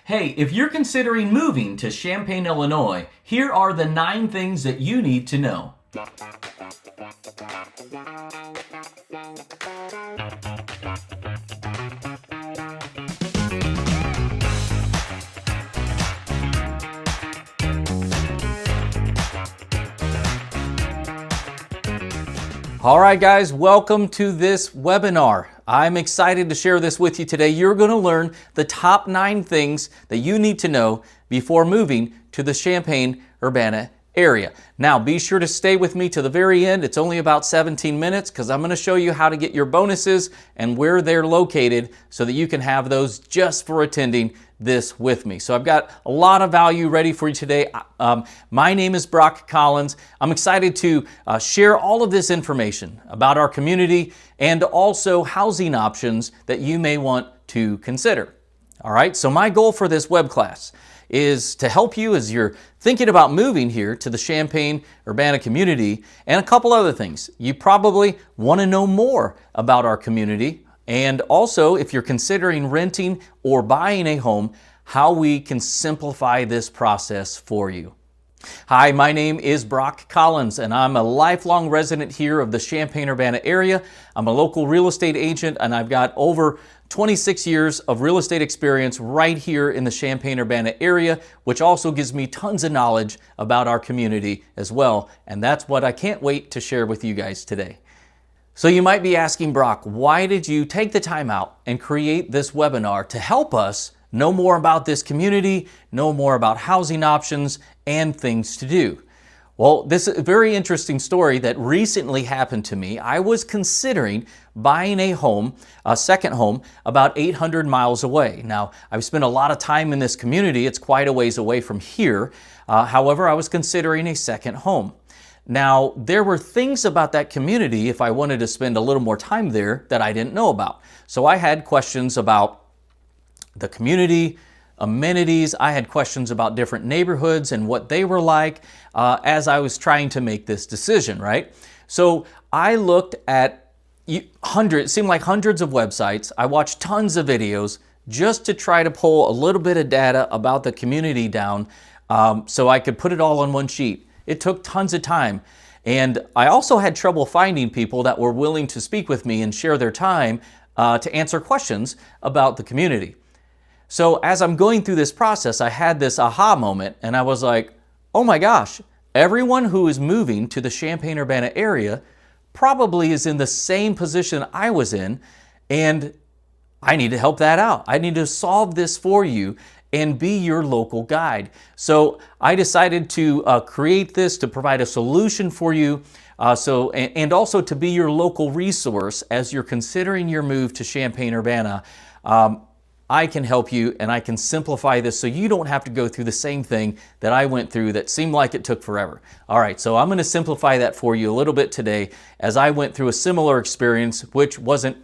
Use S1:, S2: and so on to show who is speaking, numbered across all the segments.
S1: Hey, if you're considering moving to Champaign, Illinois, here are the 9 things that you need to know. All right, guys, welcome to this webinar. I'm excited to share this with you today. You're going to learn the top 9 things that you need to know before moving to the Champaign Urbana area. Now, be sure to stay with me to the very end. It's only about 17 minutes because I'm going to show you how to get your bonuses and where they're located so that you can have those just for attending this with me. So I've got a lot of value ready for you today. My name is Brock Collins. I'm excited to share all of this information about our community and also housing options that you may want to consider. All right, so my goal for this web class is to help you as you're thinking about moving here to the Champaign Urbana community and a couple other things. You probably want to know more about our community, and also if you're considering renting or buying a home, how we can simplify this process for you. Hi, my name is Brock Collins, and I'm a lifelong resident here of the Champaign Urbana area. I'm a local real estate agent, and I've got over 26 years of real estate experience right here in the Champaign Urbana area, which also gives me tons of knowledge about our community as well. And that's what I can't wait to share with you guys today. So you might be asking, Brock, why did you take the time out and create this webinar to help us know more about this community, know more about housing options and things to do? Well, this is a very interesting story that recently happened to me. I was considering buying a home, a second home, about 800 miles away. Now, I've spent a lot of time in this community. It's quite a ways away from here. However, I was considering a second home. Now, there were things about that community, if I wanted to spend a little more time there, that I didn't know about. So I had questions about the community, amenities. I had questions about different neighborhoods and what they were like as I was trying to make this decision, right? So I looked at hundreds, it seemed like hundreds of websites. I watched tons of videos just to try to pull a little bit of data about the community down so I could put it all on one sheet. It took tons of time. And I also had trouble finding people that were willing to speak with me and share their time to answer questions about the community. So as I'm going through this process, I had this aha moment and I was like, oh my gosh, everyone who is moving to the Champaign Urbana area probably is in the same position I was in, and I need to help that out. I need to solve this for you and be your local guide. So I decided to create this to provide a solution for you and also to be your local resource as you're considering your move to Champaign Urbana. I can help you and I can simplify this so you don't have to go through the same thing that I went through that seemed like it took forever. All right, so I'm going to simplify that for you a little bit today as I went through a similar experience, which wasn't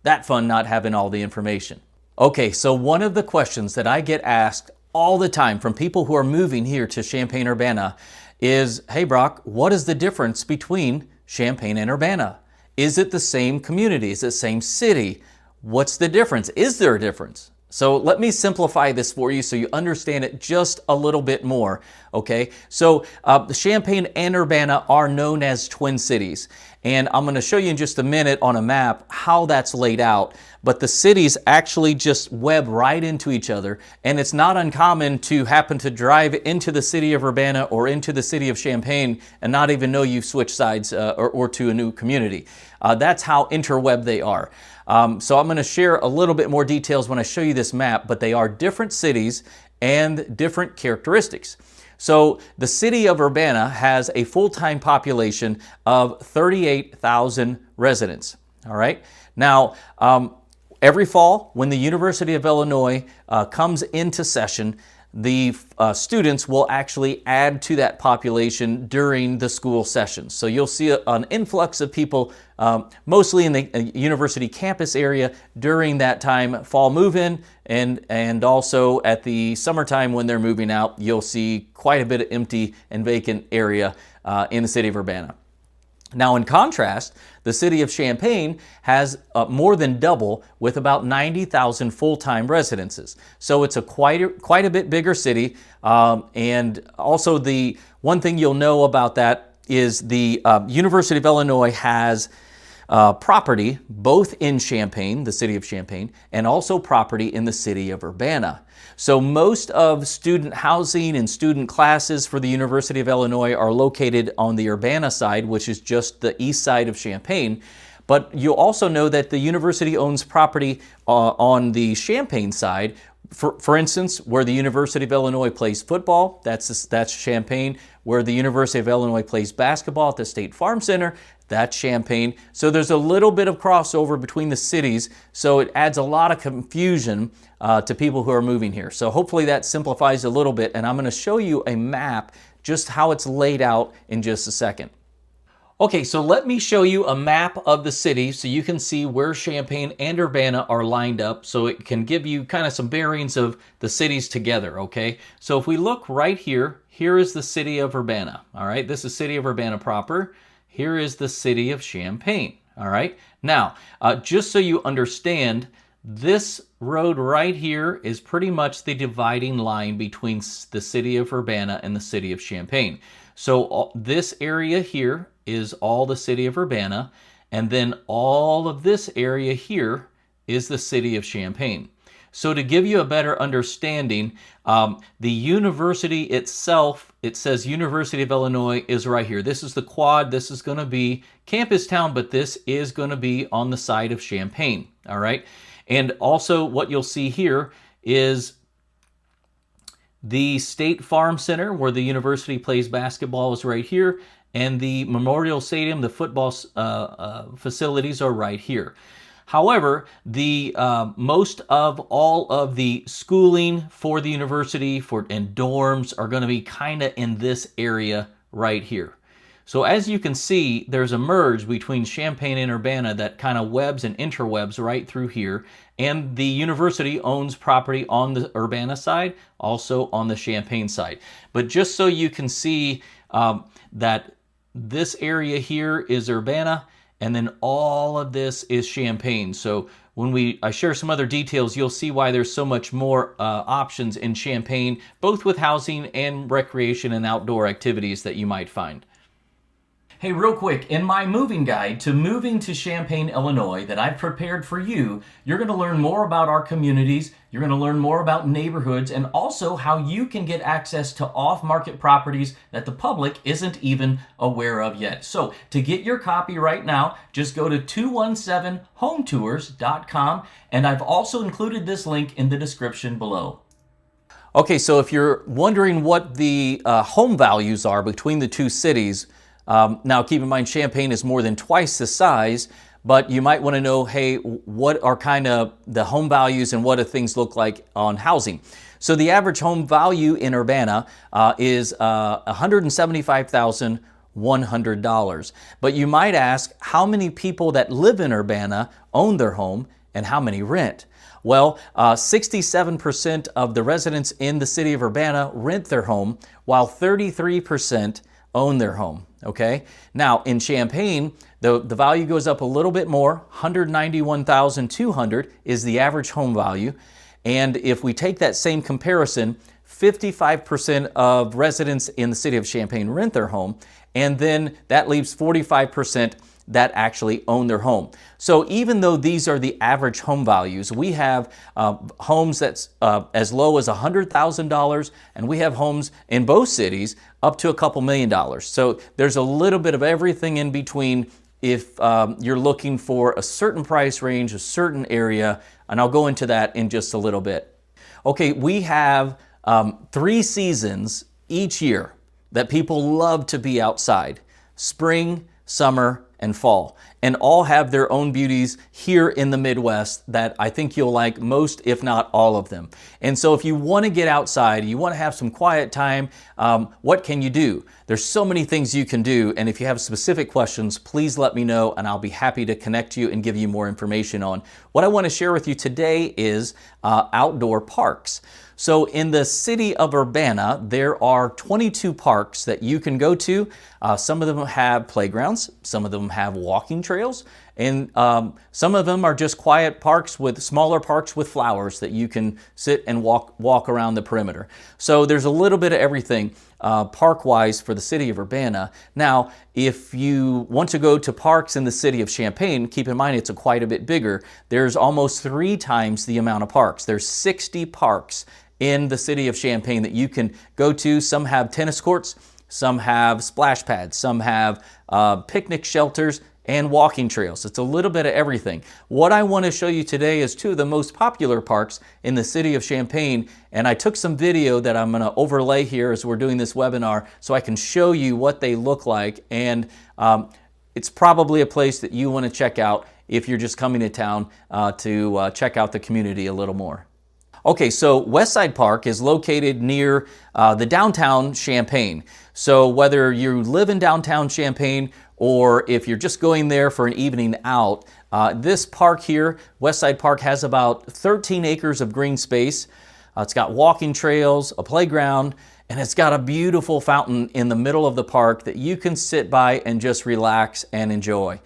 S1: that fun not having all the information. Okay, so one of the questions that I get asked all the time from people who are moving here to Champaign Urbana is, hey Brock, what is the difference between Champaign and Urbana? Is it the same community? Is it the same city? What's the difference? Is there a difference? So let me simplify this for you so you understand it just a little bit more, okay? So Champaign and Urbana are known as twin cities. And I'm going to show you in just a minute on a map how that's laid out. But the cities actually just web right into each other. And it's not uncommon to happen to drive into the city of Urbana or into the city of Champaign and not even know you've switched sides or to a new community. That's how interweb they are. So I'm going to share a little bit more details when I show you this map, but they are different cities and different characteristics. So the city of Urbana has a full-time population of 38,000 residents. All right. Now, every fall when the University of Illinois comes into session, the students will actually add to that population during the school sessions. So you'll see an influx of people, mostly in the university campus area during that time, fall move-in, and also at the summertime when they're moving out, you'll see quite a bit of empty and vacant area in the city of Urbana. Now, in contrast, the city of Champaign has more than double, with about 90,000 full-time residences. So it's a quite a bit bigger city. And also, the one thing you'll know about that is the University of Illinois has property both in Champaign, the city of Champaign, and also property in the city of Urbana. So most of student housing and student classes for the University of Illinois are located on the Urbana side, which is just the east side of Champaign. But you'll also know that the university owns property on the Champaign side. For instance, where the University of Illinois plays football, that's Champaign. Where the University of Illinois plays basketball at the State Farm Center, that's Champaign. So there's a little bit of crossover between the cities, so it adds a lot of confusion to people who are moving here. So hopefully that simplifies a little bit, and I'm going to show you a map, just how it's laid out, in just a second. Okay, so let me show you a map of the city so you can see where Champaign and Urbana are lined up, so it can give you kind of some bearings of the cities together, okay? So if we look right here, here is the city of Urbana, all right? This is city of Urbana proper. Here is the city of Champaign, all right? Now, just so you understand, this road right here is pretty much the dividing line between the city of Urbana and the city of Champaign. So this area here is all the city of Urbana, and then all of this area here is the city of Champaign. So to give you a better understanding, the university itself, it says University of Illinois is right here. This is the quad. This is going to be Campus Town, but this is going to be on the side of Champaign, all right? And also what you'll see here is the State Farm Center, where the university plays basketball, is right here, and the Memorial Stadium, the football facilities, are right here. However, the most of all of the schooling for the university and dorms are going to be kind of in this area right here. So as you can see, there's a merge between Champaign and Urbana that kind of webs and interwebs right through here. And the university owns property on the Urbana side, also on the Champaign side. But just so you can see that this area here is Urbana, and then all of this is Champaign. So when I share some other details, you'll see why there's so much more options in Champaign, both with housing and recreation and outdoor activities that you might find. Hey, real quick, in my moving guide to Moving to Champaign, Illinois that I've prepared for you, you're going to learn more about our communities, you're going to learn more about neighborhoods, and also how you can get access to off-market properties that the public isn't even aware of yet. So, to get your copy right now, just go to 217hometours.com, and I've also included this link in the description below. Okay, so if you're wondering what the home values are between the two cities, now, keep in mind, Champaign is more than twice the size, but you might want to know, hey, what are kind of the home values and what do things look like on housing? So the average home value in Urbana is $175,100. But you might ask, how many people that live in Urbana own their home and how many rent? Well, 67% of the residents in the city of Urbana rent their home, while 33% own their home. Okay. Now in Champaign, the value goes up a little bit more. $191,200 is the average home value. And if we take that same comparison, 55% of residents in the city of Champaign rent their home, and then that leaves 45% that actually own their home. So even though these are the average home values, we have homes that's as low as $100,000, and we have homes in both cities up to a couple $1,000,000. So there's a little bit of everything in between if you're looking for a certain price range, a certain area, and I'll go into that in just a little bit. Okay, we have 3 seasons each year that people love to be outside: spring, summer, and fall. and all have their own beauties here in the Midwest that I think you'll like most, if not all of them. And so if you want to get outside, you want to have some quiet time, what can you do? There's so many things you can do, and if you have specific questions, please let me know and I'll be happy to connect you and give you more information on. What I want to share with you today is outdoor parks. So in the city of Urbana, there are 22 parks that you can go to. Some of them have playgrounds, some of them have walking trails, and some of them are just quiet parks with smaller parks with flowers that you can sit and walk around the perimeter. So there's a little bit of everything park-wise for the city of Urbana. Now, if you want to go to parks in the city of Champaign, keep in mind it's quite a bit bigger. There's almost 3 times the amount of parks. There's 60 parks in the city of Champaign that you can go to. Some have tennis courts, some have splash pads, some have picnic shelters and walking trails. It's a little bit of everything. What I want to show you today is 2 of the most popular parks in the city of Champaign, and I took some video that I'm going to overlay here as we're doing this webinar so I can show you what they look like, and it's probably a place that you want to check out if you're just coming to town to check out the community a little more. Okay, so Westside Park is located near the downtown Champaign. So whether you live in downtown Champaign or if you're just going there for an evening out, this park here, Westside Park, has about 13 acres of green space. It's got walking trails, a playground, and it's got a beautiful fountain in the middle of the park that you can sit by and just relax and enjoy.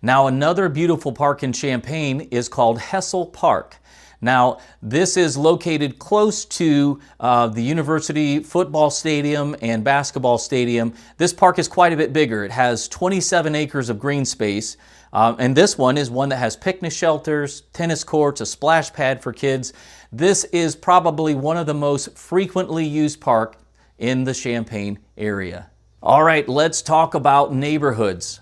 S1: Now, another beautiful park in Champaign is called Hessel Park. Now, this is located close to the university football stadium and basketball stadium. This park is quite a bit bigger. It has 27 acres of green space, and this one is one that has picnic shelters, tennis courts, a splash pad for kids. This is probably one of the most frequently used parks in the Champaign area. All right, let's talk about neighborhoods.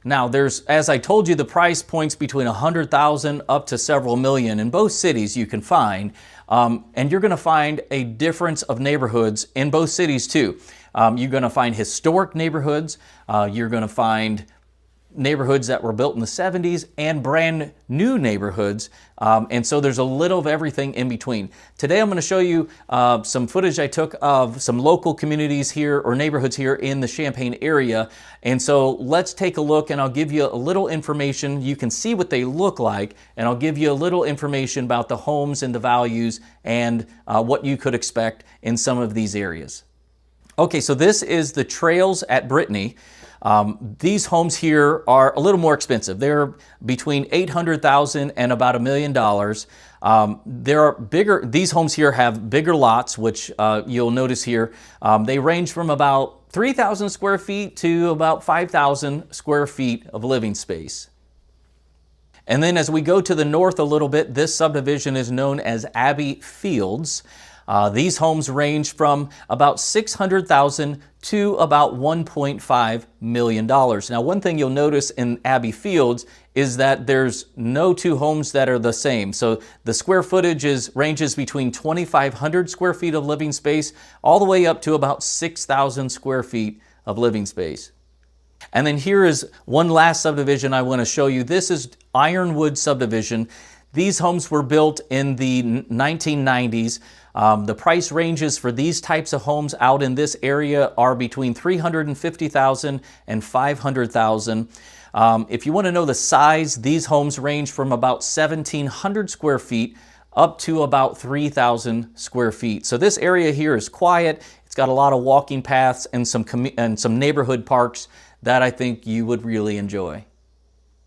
S1: Now, there's, as I told you, the price points between $100,000 up to several million in both cities you can find, and you're going to find a difference of neighborhoods in both cities too. You're going to find historic neighborhoods, you're going to find neighborhoods that were built in the 70s and brand new neighborhoods, and so there's a little of everything in between. Today I'm going to show you some footage I took of some local communities here or neighborhoods here in the Champaign area, and so let's take a look and I'll give you a little information. You can see what they look like, and I'll give you a little information about the homes and the values and what you could expect in some of these areas. Okay, so this is the Trails at Brittany. These homes here are a little more expensive. They're between $800,000 and about $1 million. There are bigger. These homes here have bigger lots, which you'll notice here. They range from about 3,000 square feet to about 5,000 square feet of living space. And then as we go to the north a little bit, this subdivision is known as Abbey Fields. These homes range from about $600,000 to about $1.5 million. Now, one thing you'll notice in Abbey Fields is that there's no 2 homes that are the same. So the square footage ranges between 2,500 square feet of living space all the way up to about 6,000 square feet of living space. And then here is one last subdivision I want to show you. This is Ironwood subdivision. These homes were built in the 1990s. The price ranges for these types of homes out in this area are between $350,000 and $500,000. If you want to know the size, these homes range from about 1,700 square feet up to about 3,000 square feet. So this area here is quiet. It's got a lot of walking paths and some neighborhood parks that I think you would really enjoy.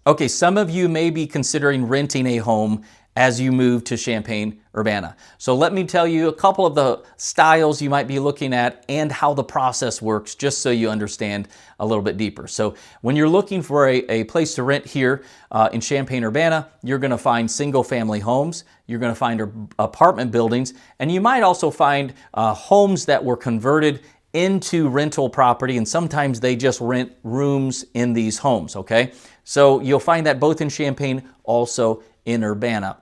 S1: Okay, some of you may be considering renting a home as you move to Champaign Urbana. So let me tell you a couple of the styles you might be looking at and how the process works, just so you understand a little bit deeper. So when you're looking for a place to rent here in Champaign Urbana, you're going to find single family homes, you're going to find apartment buildings, and you might also find homes that were converted into rental property, and sometimes they just rent rooms in these homes, okay? So you'll find that both in Champaign, also in Urbana.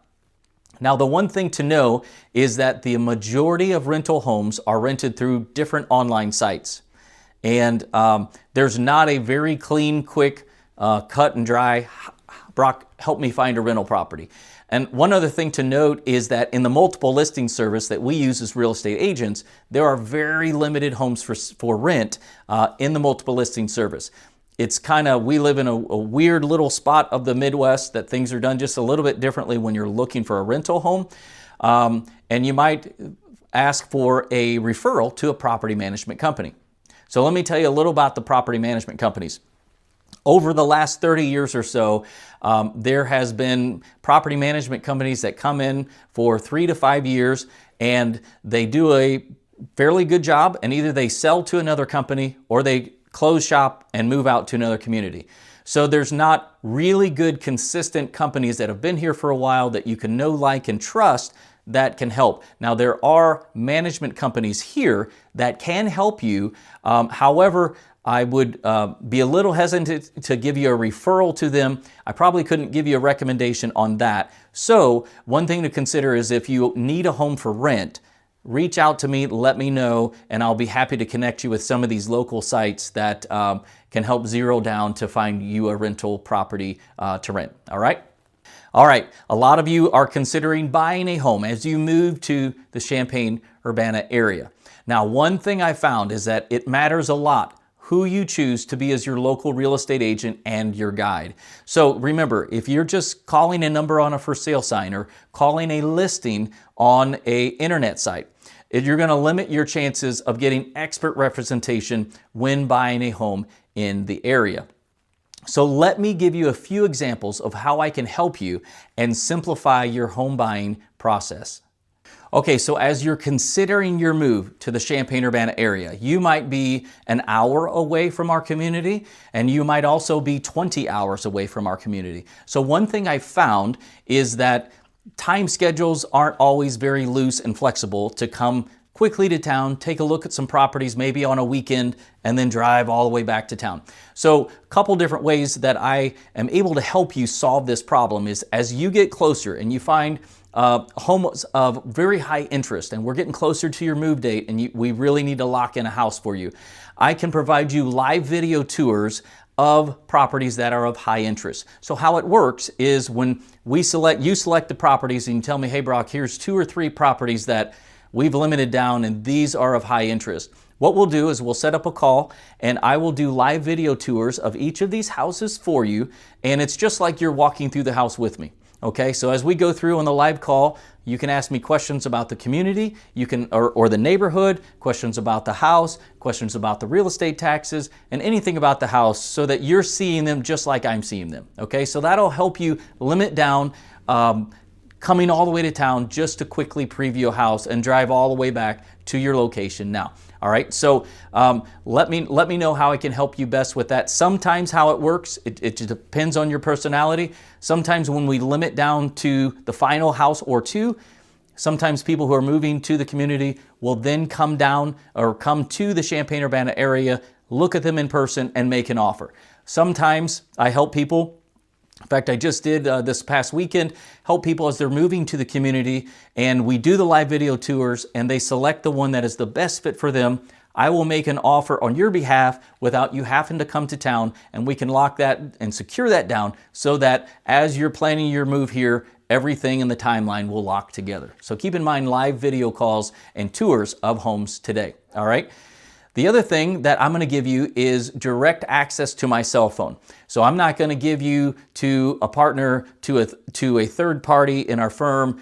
S1: Now, the one thing to know is that the majority of rental homes are rented through different online sites. And there's not a very clean, quick cut and dry. Brock, help me find a rental property. And one other thing to note is that in the multiple listing service that we use as real estate agents, there are very limited homes for rent in the multiple listing service. It's we live in a weird little spot of the Midwest that things are done just a little bit differently when you're looking for a rental home. And you might ask for a referral to a property management company. So let me tell you a little about the property management companies. Over the last 30 years or so, there has been property management companies that come in for 3 to 5 years, and they do a fairly good job, and either they sell to another company or they close shop and move out to another community. So there's not really good, consistent companies that have been here for a while that you can know, like, and trust that can help. Now, there are management companies here that can help you. However, I would be a little hesitant to give you a referral to them. I probably couldn't give you a recommendation on that. So one thing to consider is if you need a home for rent, reach out to me, let me know, and I'll be happy to connect you with some of these local sites that can help zero down to find you a rental property to rent. All right? All right, a lot of you are considering buying a home as you move to the Champaign Urbana area. Now, one thing I found is that it matters a lot who you choose to be as your local real estate agent and your guide. So remember, if you're just calling a number on a for sale sign or calling a listing on an internet site, you're going to limit your chances of getting expert representation when buying a home in the area. So let me give you a few examples of how I can help you and simplify your home buying process. Okay, so as you're considering your move to the Champaign Urbana area, you might be an hour away from our community, and you might also be 20 hours away from our community. So one thing I found is that time schedules aren't always very loose and flexible to come quickly to town, take a look at some properties maybe on a weekend, and then drive all the way back to town. So a couple different ways that I am able to help you solve this problem is as you get closer and you find homes of very high interest and we're getting closer to your move date and we really need to lock in a house for you, I can provide you live video tours of properties that are of high interest. So how it works is when you select the properties and you tell me, hey Brock, here's 2 or 3 properties that we've limited down and these are of high interest. What we'll do is we'll set up a call and I will do live video tours of each of these houses for you, and it's just like you're walking through the house with me. Okay, so as we go through on the live call, you can ask me questions about the community, or the neighborhood, questions about the house, questions about the real estate taxes, and anything about the house so that you're seeing them just like I'm seeing them. Okay, so that'll help you limit down coming all the way to town just to quickly preview a house and drive all the way back to your location now. All right, so let me know how I can help you best with that. Sometimes how it works, it just depends on your personality. Sometimes when we limit down to the final house or 2, sometimes people who are moving to the community will then come down or come to the Champaign Urbana area, look at them in person and make an offer. Sometimes I help people. In fact, I just did this past weekend, help people as they're moving to the community, and we do the live video tours and they select the one that is the best fit for them. I will make an offer on your behalf without you having to come to town, and we can lock that and secure that down so that as you're planning your move here, everything in the timeline will lock together. So keep in mind live video calls and tours of homes today. All right. The other thing that I'm going to give you is direct access to my cell phone. So I'm not going to give you to a partner, to a third party in our firm.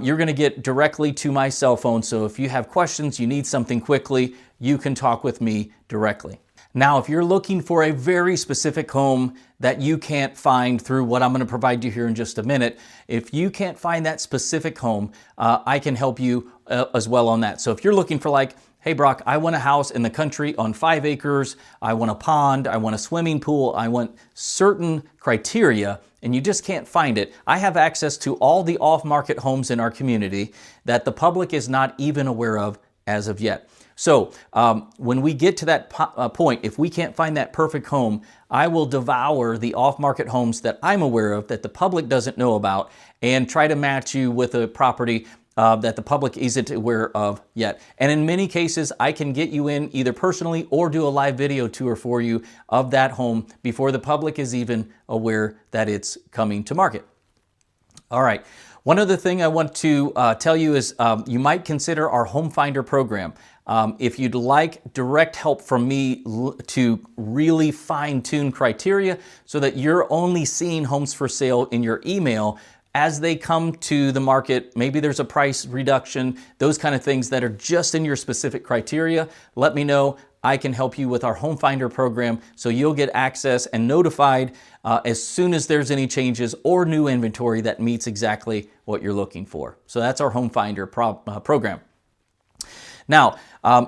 S1: You're going to get directly to my cell phone. So if you have questions, you need something quickly, you can talk with me directly. Now, if you're looking for a very specific home that you can't find through what I'm going to provide you here in just a minute, if you can't find that specific home, I can help you as well on that. So if you're looking for like, hey Brock, I want a house in the country on 5 acres, I want a pond, I want a swimming pool, I want certain criteria, and you just can't find it, I have access to all the off-market homes in our community that the public is not even aware of as of yet. So when we get to that point, if we can't find that perfect home, I will devour the off-market homes that I'm aware of that the public doesn't know about and try to match you with a property that the public isn't aware of yet. And in many cases, I can get you in either personally or do a live video tour for you of that home before the public is even aware that it's coming to market. All right. One other thing I want to tell you is you might consider our Home Finder program. If you'd like direct help from me to really fine-tune criteria so that you're only seeing homes for sale in your email as they come to the market, maybe there's a price reduction, those kind of things that are just in your specific criteria, let me know. I can help you with our Home Finder program so you'll get access and notified as soon as there's any changes or new inventory that meets exactly what you're looking for. So that's our Home Finder program. Now,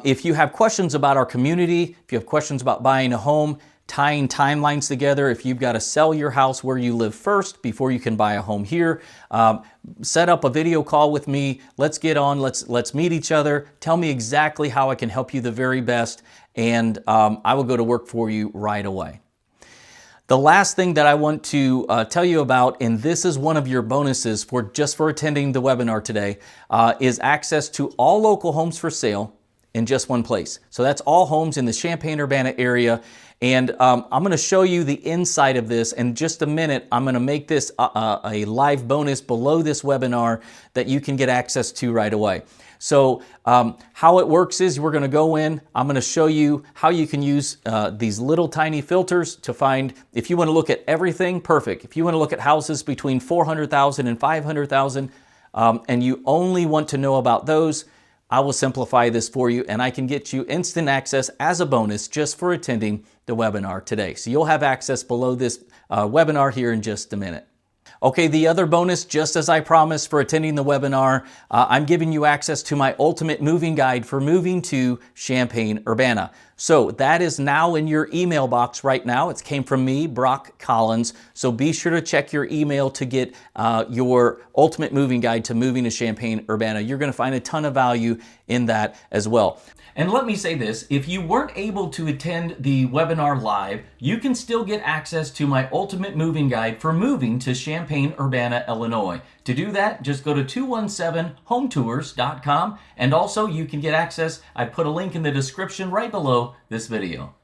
S1: if you have questions about our community, if you have questions about buying a home, tying timelines together, if you've got to sell your house where you live first before you can buy a home here, set up a video call with me. Let's get on, let's meet each other. Tell me exactly how I can help you the very best, and I will go to work for you right away. The last thing that I want to tell you about, and this is one of your bonuses for attending the webinar today, is access to all local homes for sale in just one place. So that's all homes in the Champaign Urbana area. And I'm going to show you the inside of this in just a minute. I'm going to make this a live bonus below this webinar that you can get access to right away. So how it works is we're going to go in. I'm going to show you how you can use these little tiny filters to find, if you want to look at everything, perfect. If you want to look at houses between 400,000 and 500,000 and you only want to know about those, I will simplify this for you, and I can get you instant access as a bonus just for attending the webinar today. So you'll have access below this webinar here in just a minute. Okay, the other bonus, just as I promised for attending the webinar, I'm giving you access to my ultimate moving guide for moving to Champaign Urbana. So that is now in your email box right now. It came from me, Brock Collins. So be sure to check your email to get your ultimate moving guide to moving to Champaign Urbana. You're going to find a ton of value in that as well. And let me say this, if you weren't able to attend the webinar live, you can still get access to my ultimate moving guide for moving to Champaign Urbana, Illinois. To do that, just go to 217hometours.com, and also you can get access. I put a link in the description right below this video.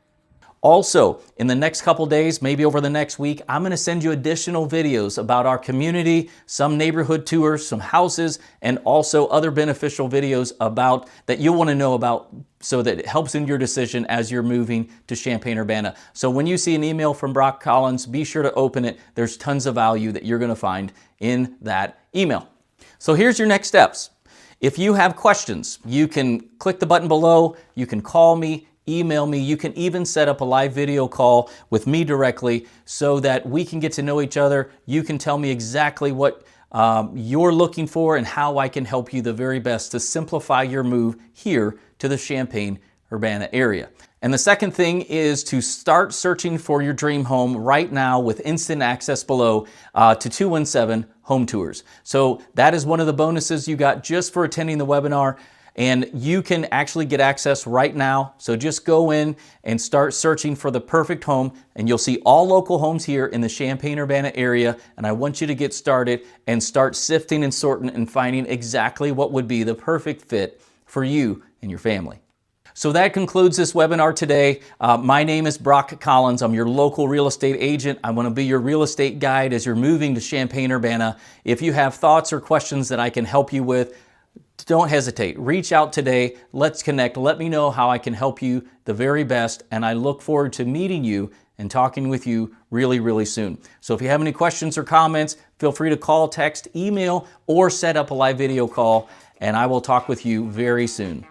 S1: Also, in the next couple days, maybe over the next week, I'm going to send you additional videos about our community, some neighborhood tours, some houses, and also other beneficial videos about that you'll want to know about so that it helps in your decision as you're moving to Champaign Urbana. So when you see an email from Brock Collins, be sure to open it. There's tons of value that you're going to find in that email. So here's your next steps. If you have questions, you can click the button below, you can call me, email me. You can even set up a live video call with me directly so that we can get to know each other. You can tell me exactly what you're looking for and how I can help you the very best to simplify your move here to the Champaign Urbana area. And the second thing is to start searching for your dream home right now with instant access below to 217 Home Tours. So that is one of the bonuses you got just for attending the webinar. And you can actually get access right now. So just go in and start searching for the perfect home, and you'll see all local homes here in the Champaign Urbana area. And I want you to get started and start sifting and sorting and finding exactly what would be the perfect fit for you and your family. So that concludes this webinar today. My name is Brock Collins. I'm your local real estate agent. I want to be your real estate guide as you're moving to Champaign Urbana. If you have thoughts or questions that I can help you with, don't hesitate. Reach out today. Let's connect. Let me know how I can help you the very best. And I look forward to meeting you and talking with you really, really soon. So if you have any questions or comments, feel free to call, text, email, or set up a live video call, and I will talk with you very soon.